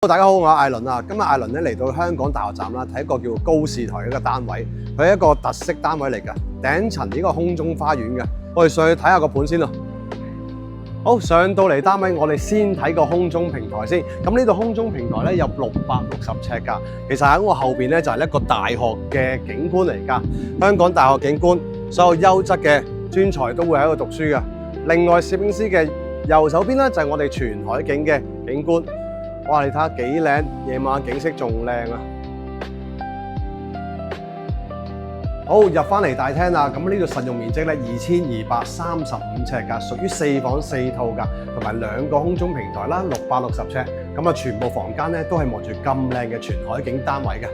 大家好，我係艾倫啊。今日艾倫咧嚟到香港大學站啦，睇一個叫高士台嘅一個單位，佢係一個特色單位嚟㗎，頂層呢個空中花園嘅。我哋上去睇下個盤先咯。好，上到嚟單位，我哋先睇個空中平台先。咁呢度空中平台咧有660尺㗎。其實喺我後邊咧就係一個大學嘅景觀嚟㗎。香港大學景觀，所有優質嘅專才都會喺度讀書㗎。另外，攝影師嘅右手邊咧就係我哋全海景嘅景觀。哇！你睇下幾靚，夜晚景色仲靚啊！好，入翻嚟大廳啦。咁呢度實用面積咧2235尺㗎，屬於4房4套㗎，同埋2個空中平台啦，660尺。咁啊，全部房間咧都係望住咁靚嘅全海景單位嘅。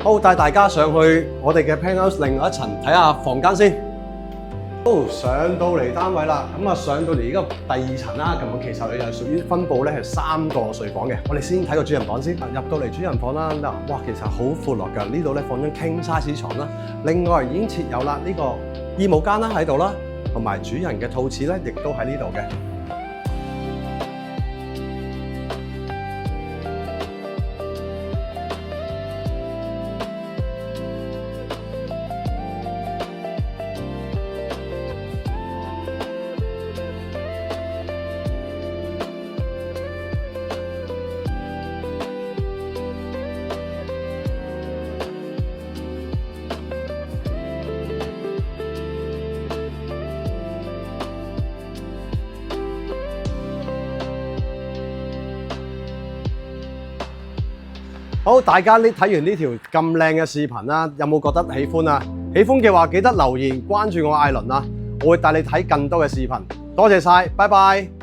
好，帶大家上去我哋嘅 penthouse 另外一層睇下房間先。好，上到嚟單位啦，咁啊上到嚟呢個第2層啦，咁其實佢就屬於分佈咧係3個睡房嘅。我哋先睇個主人房先。入到嚟主人房啦，哇，其實好闊落㗎，呢度咧放張 king size 床啦。另外已經設有啦呢個衣帽間啦喺度啦，同埋主人嘅套廁咧亦都喺呢度嘅。好，大家睇完呢條咁靚嘅視頻啦，有冇覺得喜歡啊？喜歡嘅話記得留言關注我艾倫啊，我會帶你睇更多嘅視頻。多謝晒，拜拜。